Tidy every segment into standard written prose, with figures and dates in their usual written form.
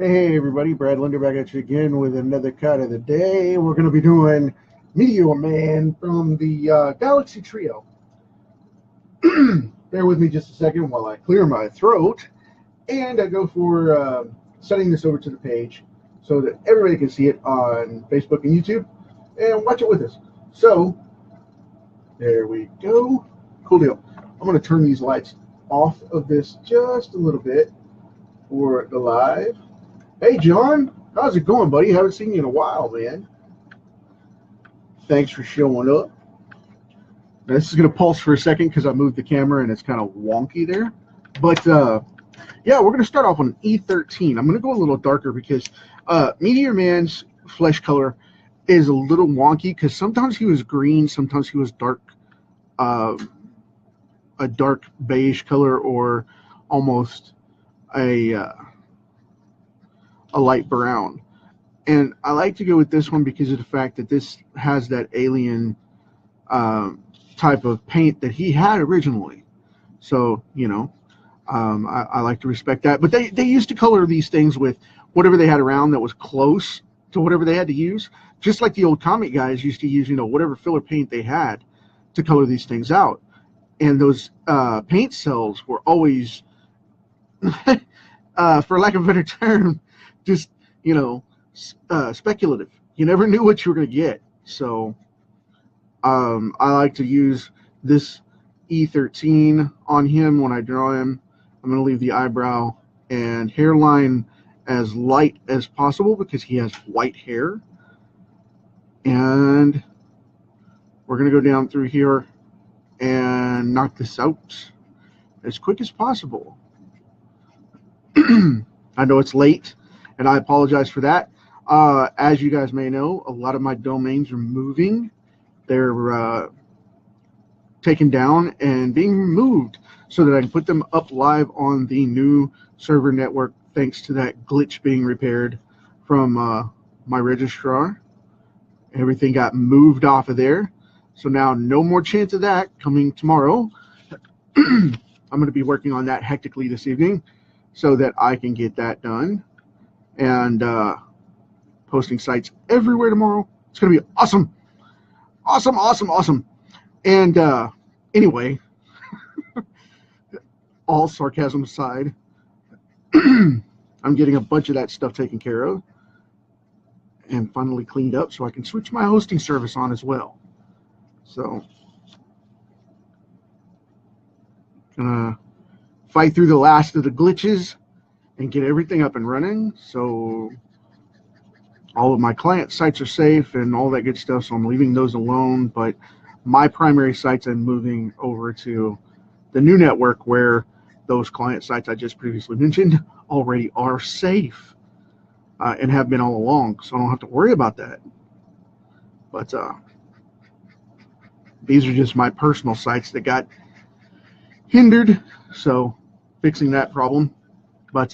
Hey everybody, Brad Linder back at you again with another cut of the day. We're going to be doing Meteor Man from the Galaxy Trio. Bear with me just a second while I clear my throat and I go for sending this over to the page so that everybody can see it on Facebook and YouTube and watch it with us. So, there we go. Cool deal. I'm going to turn these lights off of this just a little bit for the live. Hey, John, how's it going, buddy? Haven't seen you in a while, man. Thanks for showing up. Now, this is going to pulse for a second because I moved the camera and it's kind of wonky there. But, yeah, we're going to start off on E13. I'm going to go a little darker because Meteor Man's flesh color is a little wonky because sometimes he was green, sometimes he was dark, a dark beige color or almost a light brown. And I like to go with this one because of the fact that this has that alien type of paint that he had originally. So, you know, I like to respect that. But they used to color these things with whatever they had around that was close to whatever they had to use. Just like the old comic guys used to use, you know, whatever filler paint they had to color these things out. And those paint cells were always, for lack of a better term, just, you know, speculative. You never knew what you were going to get. So I like to use this E13 on him when I draw him. I'm going to leave the eyebrow and hairline as light as possible because he has white hair. And we're going to go down through here and knock this out as quick as possible. I know it's late, and I apologize for that. As you guys may know, a lot of my domains are moving. They're taken down and being removed so that I can put them up live on the new server network thanks to that glitch being repaired from my registrar. Everything got moved off of there. So now no more chance of that coming tomorrow. I'm going to be working on that hectically this evening so that I can get that done. And posting sites everywhere tomorrow. It's going to be awesome. Awesome. And anyway, all sarcasm aside, I'm getting a bunch of that stuff taken care of and finally cleaned up so I can switch my hosting service on as well. So, gonna fight through the last of the glitches and get everything up and running so all of my client sites are safe and all that good stuff. So I'm leaving those alone, but my primary sites I'm moving over to the new network where those client sites I just previously mentioned already are safe and have been all along, so I don't have to worry about that. But these are just my personal sites that got hindered, so fixing that problem. But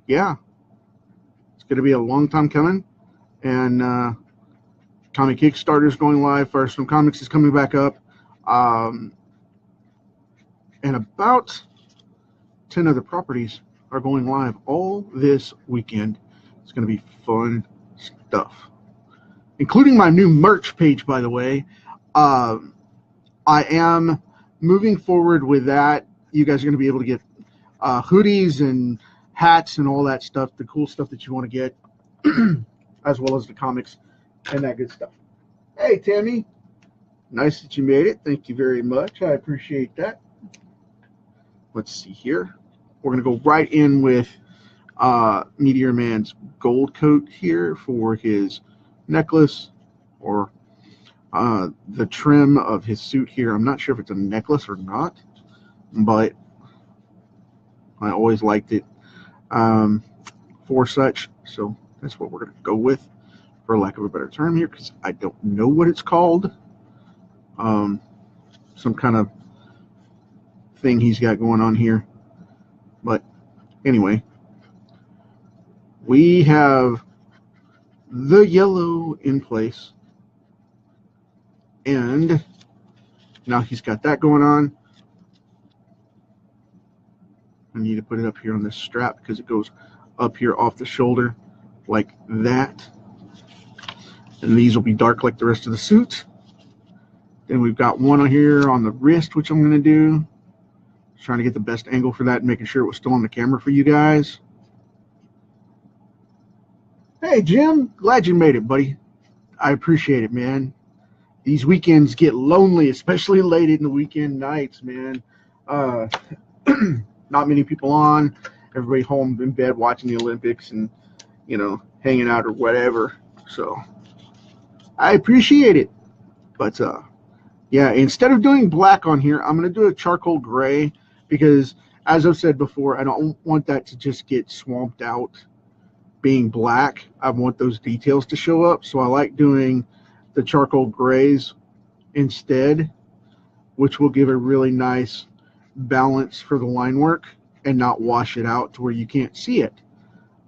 yeah, it's going to be a long time coming. And Comic Kickstarter is going live. First From Comics is coming back up. And about 10 other properties are going live all this weekend. It's going to be fun stuff. Including my new merch page, by the way. I am moving forward with that. You guys are going to be able to get hoodies and hats and all that stuff, the cool stuff that you want to get, as well as the comics and that good stuff. Hey, Tammy. Nice that you made it. Thank you very much. I appreciate that. Let's see here. We're going to go right in with Meteor Man's gold coat here for his necklace or the trim of his suit here. I'm not sure if it's a necklace or not, but I always liked it for such. So that's what we're going to go with, for lack of a better term here, because I don't know what it's called. Some kind of thing he's got going on here. But anyway, we have the yellow in place. And now he's got that going on. I need to put it up here on this strap because it goes up here off the shoulder like that. And these will be dark like the rest of the suit. Then we've got one here on the wrist, which I'm going to do. Trying to get the best angle for that and making sure it was still on the camera for you guys. Hey, Jim. Glad you made it, buddy. I appreciate it, man. These weekends get lonely, especially late in the weekend nights, man. Not many people on. Everybody home in bed watching the Olympics and, you know, hanging out or whatever. So I appreciate it. But, yeah, instead of doing black on here, I'm going to do a charcoal gray because, as I've said before, I don't want that to just get swamped out being black. I want those details to show up. So I like doing the charcoal grays instead, which will give a really nice balance for the line work and not wash it out to where you can't see it.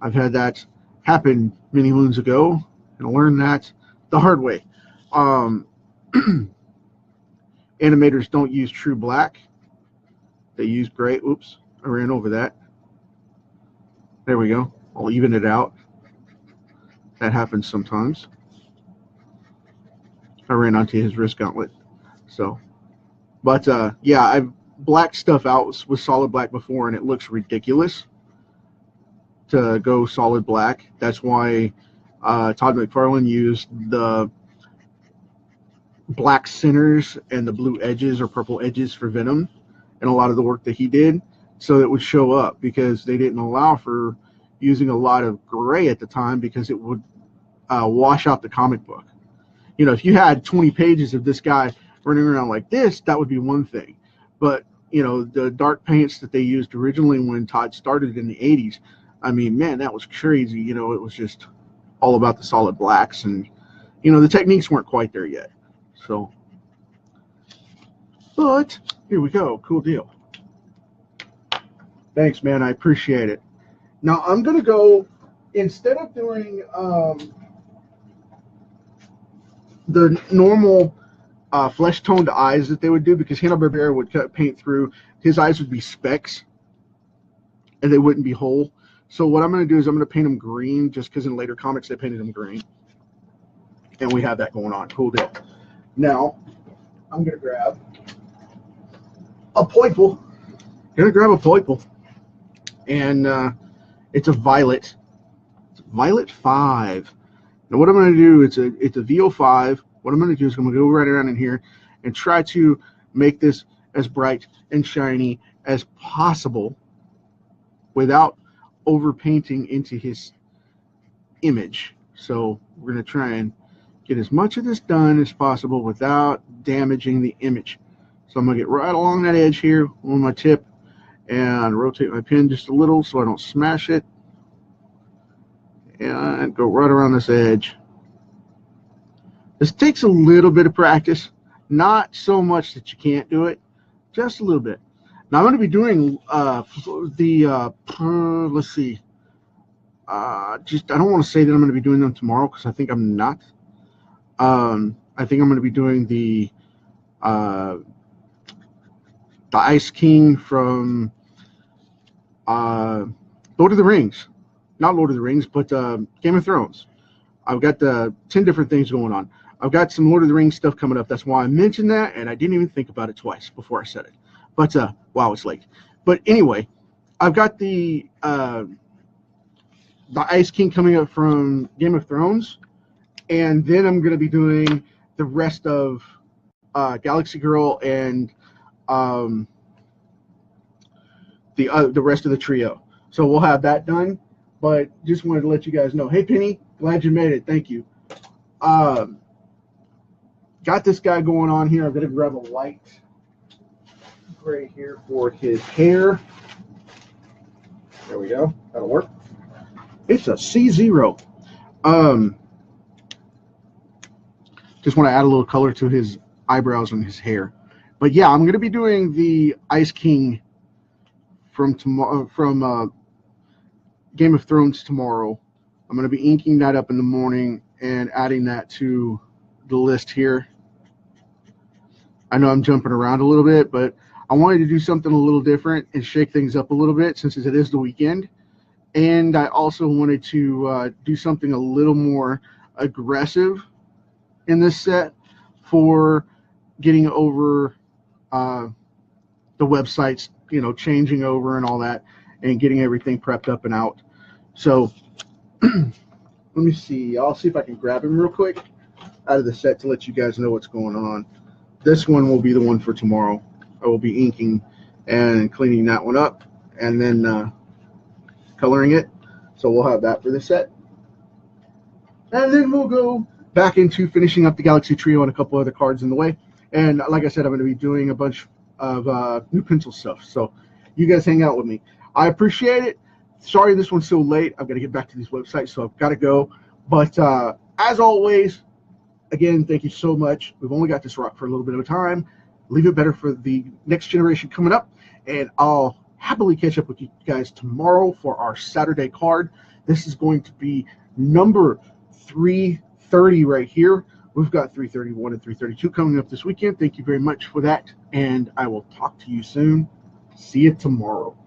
I've had that happen many moons ago and I learned that the hard way. Animators don't use true black. They use gray. Oops, I ran over that. There we go. I'll even it out. That happens sometimes. I ran onto his wrist gauntlet. So, but yeah, I've blacked stuff out with solid black before and it looks ridiculous to go solid black. That's why Todd McFarlane used the black centers and the blue edges or purple edges for Venom and a lot of the work that he did, so it would show up, because they didn't allow for using a lot of gray at the time because it would wash out the comic book. You know, if you had 20 pages of this guy running around like this, that would be one thing. But, you know, the dark paints that they used originally when Todd started in the 80s, I mean, man, that was crazy. You know, it was just all about the solid blacks, and, you know, the techniques weren't quite there yet. So, but here we go. Cool deal. Thanks, man. I appreciate it. Now I'm going to go, instead of doing the normal flesh-toned eyes that they would do, because Hanna-Barbera would paint through, his eyes would be specks and they wouldn't be whole. So what I'm going to do is I'm going to paint them green, just because in later comics they painted them green. And we have that going on. Cool deal. Now, I'm going to grab a Poiple. And it's a Violet. It's Violet 5. Now, what I'm going to do, it's a VO5. What I'm going to do is I'm going to go right around in here and try to make this as bright and shiny as possible without overpainting into his image. So we're going to try and get as much of this done as possible without damaging the image. So I'm going to get right along that edge here on my tip and rotate my pen just a little so I don't smash it, and go right around this edge. This takes a little bit of practice, not so much that you can't do it, just a little bit. Now I'm going to be doing let's see, I don't want to say that I'm going to be doing them tomorrow, because I think I'm not. I think I'm going to be doing the Ice King from Lord of the Rings. Not Lord of the Rings, but Game of Thrones. I've got 10 different things going on. I've got some Lord of the Rings stuff coming up. That's why I mentioned that, and I didn't even think about it twice before I said it. But, wow, it's late. But anyway, I've got the Ice King coming up from Game of Thrones, and then I'm going to be doing the rest of Galaxy Girl and the rest of the trio. So we'll have that done, but just wanted to let you guys know. Hey, Penny, glad you made it. Thank you. Got this guy going on here. I'm going to grab a light gray here for his hair. There we go. That'll work. It's a C0. Just want to add a little color to his eyebrows and his hair. But yeah, I'm going to be doing the Ice King from tomorrow, from Game of Thrones tomorrow. I'm going to be inking that up in the morning and adding that to the list here. I know I'm jumping around a little bit, but I wanted to do something a little different and shake things up a little bit since it is the weekend. And I also wanted to do something a little more aggressive in this set for getting over the websites, changing over and all that, and getting everything prepped up and out. So let me see. I'll see if I can grab him real quick out of the set to let you guys know what's going on. This one will be the one for tomorrow. I will be inking and cleaning that one up and then coloring it. So we'll have that for the set. And then we'll go back into finishing up the Galaxy Trio and a couple other cards in the way. And like I said, I'm going to be doing a bunch of new pencil stuff. So you guys hang out with me. I appreciate it. Sorry this one's so late. I've got to get back to these websites, so I've got to go. But as always, again, thank you so much. We've only got this rock for a little bit of a time. Leave it better for the next generation coming up. And I'll happily catch up with you guys tomorrow for our Saturday card. This is going to be number 330 right here. We've got 331 and 332 coming up this weekend. Thank you very much for that, and I will talk to you soon. See you tomorrow.